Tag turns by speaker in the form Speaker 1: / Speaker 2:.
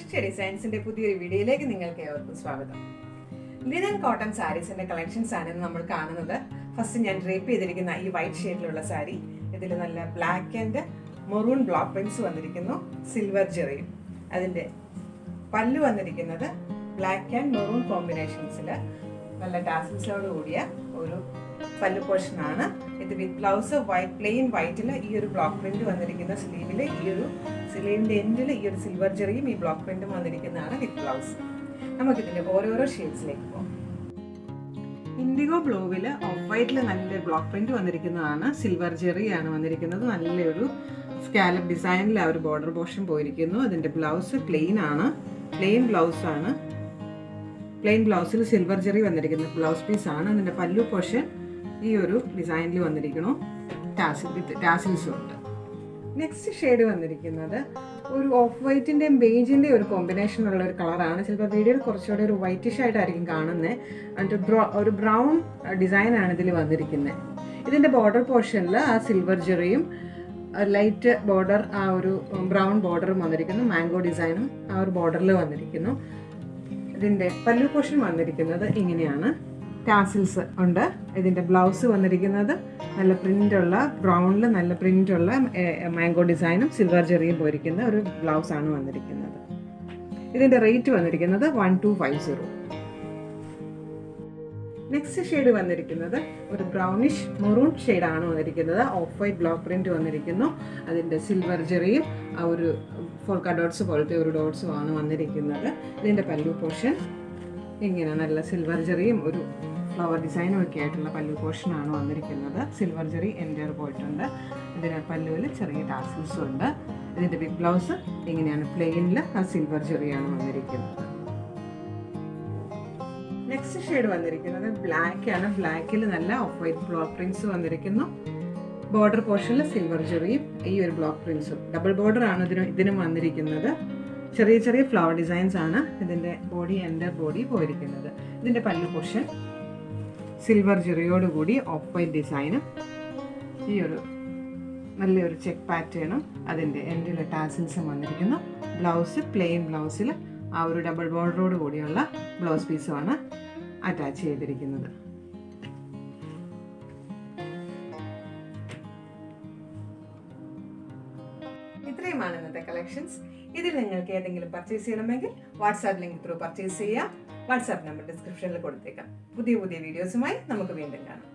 Speaker 1: സൃഷ്ടി ഡിസൈൻസിന്റെ പുതിയൊരു വീഡിയോയിലേക്ക് നിങ്ങൾക്ക് ഏവർക്കും സ്വാഗതം. ലിനൻ കോട്ടൺ സാരീസിന്റെ കളക്ഷൻസ് ആണ് നമ്മൾ കാണുന്നത്. ഫസ്റ്റ് ഞാൻ ഡ്രേപ്പ് ചെയ്തിരിക്കുന്ന ഈ വൈറ്റ് ഷെയ്ഡിലുള്ള സാരി, ഇതിൽ നല്ല black and maroon block prints വന്നിരിക്കുന്നു, സിൽവർ ജെറിയും. അതിന്റെ പല്ലു വന്നിരിക്കുന്നത് ബ്ലാക്ക് ആൻഡ് മെറൂൺ കോമ്പിനേഷൻസിൽ നല്ല ടാസിൽസോട് കൂടിയ ഒരു പല്ലു പോർഷൻ ആണ് ഇത്. വിത്ത് ബ്ലൗസ് വൈറ്റ്, പ്ലെയിൻ വൈറ്റിൽ ഈ ഒരു ബ്ലോക്ക് പ്രിന്റ് വന്നിരിക്കുന്ന സ്ലീവിൽ, ഈ ഒരു സ്ലീവിന്റെ എൻഡിൽ ഈ ഒരു സിൽവർ ജെറിയും ഈ ബ്ലോക്ക് പ്രിന്റും വന്നിരിക്കുന്നതാണ് വിത്ത് ബ്ലൗസ്. നമുക്കിതിന്റെ ഓരോരോ ഷെയ്ഡ്സിലേക്ക് പോകാം. ഇൻഡിഗോ ബ്ലൂവിൽ ഓഫ് വൈറ്റിൽ നല്ലൊരു ബ്ലോക്ക് പ്രിന്റ് വന്നിരിക്കുന്നതാണ്, സിൽവർ ജെറിയാണ് വന്നിരിക്കുന്നത്. നല്ലൊരു സ്കാലപ്പ് ഡിസൈനിൽ ആ ഒരു ബോർഡർ പോർഷൻ പോയിരിക്കുന്നു. അതിന്റെ ബ്ലൗസ് പ്ലെയിൻ ആണ്, പ്ലെയിൻ ബ്ലൗസ് ആണ്. പ്ലെയിൻ ബ്ലൗസിൽ സിൽവർ ജെറി വന്നിരിക്കുന്ന ബ്ലൗസ് പീസ് ആണ്. അതിന്റെ പല്ലു പോർഷൻ ഈ ഒരു ഡിസൈനിൽ വന്നിരിക്കുന്നു, ടാസിൽസും ഉണ്ട്. നെക്സ്റ്റ് ഷെയ്ഡ് വന്നിരിക്കുന്നത് ഒരു ഓഫ് വൈറ്റിൻ്റെയും ബേജിൻ്റെയും ഒരു കോമ്പിനേഷൻ ഉള്ള ഒരു കളറാണ്. ചിലപ്പോൾ വീഡിയോയിൽ കുറച്ചുകൂടെ ഒരു വൈറ്റിഷ് ആയിട്ടായിരിക്കും കാണുന്നത്. എന്നിട്ട് ഒരു ബ്രൗൺ ഡിസൈനാണ് ഇതിൽ വന്നിരിക്കുന്നത്. ഇതിൻ്റെ ബോർഡർ പോർഷനിൽ ആ സിൽവർ ജെറിയും ലൈറ്റ് ബോർഡർ, ആ ഒരു ബ്രൗൺ ബോർഡറും വന്നിരിക്കുന്നു. മാംഗോ ഡിസൈനും ആ ഒരു ബോർഡറിൽ വന്നിരിക്കുന്നു. ഇതിൻ്റെ പല്ലു പോർഷൻ വന്നിരിക്കുന്നത് ഇങ്ങനെയാണ്, ടാസിൽസ് ഉണ്ട്. ഇതിൻ്റെ ബ്ലൗസ് വന്നിരിക്കുന്നത് നല്ല പ്രിൻ്റുള്ള, ബ്രൗണിൽ നല്ല പ്രിൻ്റുള്ള മാംഗോ ഡിസൈനും സിൽവർ ജെറിയും പോയിരിക്കുന്ന ഒരു ബ്ലൗസാണ് വന്നിരിക്കുന്നത്. ഇതിൻ്റെ റേറ്റ് വന്നിരിക്കുന്നത് 1250. നെക്സ്റ്റ് ഷെയ്ഡ് വന്നിരിക്കുന്നത് ഒരു ബ്രൗണിഷ് മെറൂൺ ഷെയ്ഡാണ് വന്നിരിക്കുന്നത്. ഓഫ് വൈറ്റ് ബ്ലോക്ക് പ്രിന്റ് വന്നിരിക്കുന്നു. അതിൻ്റെ സിൽവർ ജെറിയും ആ ഒരു ഫോൾക്ക ഡോട്ട്സ് പോലത്തെ ഒരു ഡോട്ട്സും ആണ് വന്നിരിക്കുന്നത്. ഇതിൻ്റെ പല്ലു പോർഷൻ ഇങ്ങനെ നല്ല സിൽവർ ജെറിയും ഒരു ഫ്ലവർ ഡിസൈനും ഒക്കെ ആയിട്ടുള്ള പല്ലു പോർഷനാണ് വന്നിരിക്കുന്നത്. സിൽവർ ജെറി എൻ്റർ പോയിട്ടുണ്ട്. ഇതിന് പല്ലുവിൽ ചെറിയ ടാസിൽസും ഉണ്ട്. ഇതിൻ്റെ ബിഗ് ബ്ലൗസ് ഇങ്ങനെയാണ്, പ്ലെയിനിൽ ആ സിൽവർ ജെറിയാണ് വന്നിരിക്കുന്നത്. നെക്സ്റ്റ് ഷെയ്ഡ് വന്നിരിക്കുന്നത് ബ്ലാക്ക് ആണ്. ബ്ലാക്കിൽ നല്ല ഓഫ് വൈറ്റ് ബ്ലോക്ക് പ്രിന്റ്സ് വന്നിരിക്കുന്നു. ബോർഡർ പോർഷനിൽ സിൽവർ ജെറിയും ഈ ഒരു ബ്ലോക്ക് പ്രിന്റ്സും. ഡബിൾ ബോർഡർ ആണ് ഇതിനും വന്നിരിക്കുന്നത്. ചെറിയ ചെറിയ ഫ്ലവർ ഡിസൈൻസ് ആണ് ഇതിൻ്റെ ബോഡി, എൻ്റർ ബോഡി പോയിരിക്കുന്നത്. ഇതിൻ്റെ പല്ലു പോർഷൻ സിൽവർ ജെറിയോടുകൂടി ഓഫ് വൈറ്റ് ഡിസൈനും ഈ ഒരു നല്ലൊരു ചെക്ക് പാറ്റേണും അതിൻ്റെ എൻഡിൽ ടാസിൽസും വന്നിരിക്കുന്നു. ബ്ലൗസ് പ്ലെയിൻ ബ്ലൗസിൽ ആ ഒരു ഡബിൾ ബോർഡറോട് കൂടിയുള്ള ബ്ലൗസ് പീസുമാണ് അറ്റാച്ച് ചെയ്തിരിക്കുന്നത്. ഇത്രയുമാണ് ഇന്നത്തെ കളക്ഷൻസ്. ഇതിൽ നിങ്ങൾക്ക് ഏതെങ്കിലും പർച്ചേസ് ചെയ്യണമെങ്കിൽ വാട്സാപ്പ് ലിങ്ക് ത്രൂ പർച്ചേസ് ചെയ്യാം. വാട്സാപ്പ് നമ്പർ ഡിസ്ക്രിപ്ഷനിൽ കൊടുത്തേക്കാം. പുതിയ വീഡിയോസുമായി നമുക്ക് വീണ്ടും കാണാം.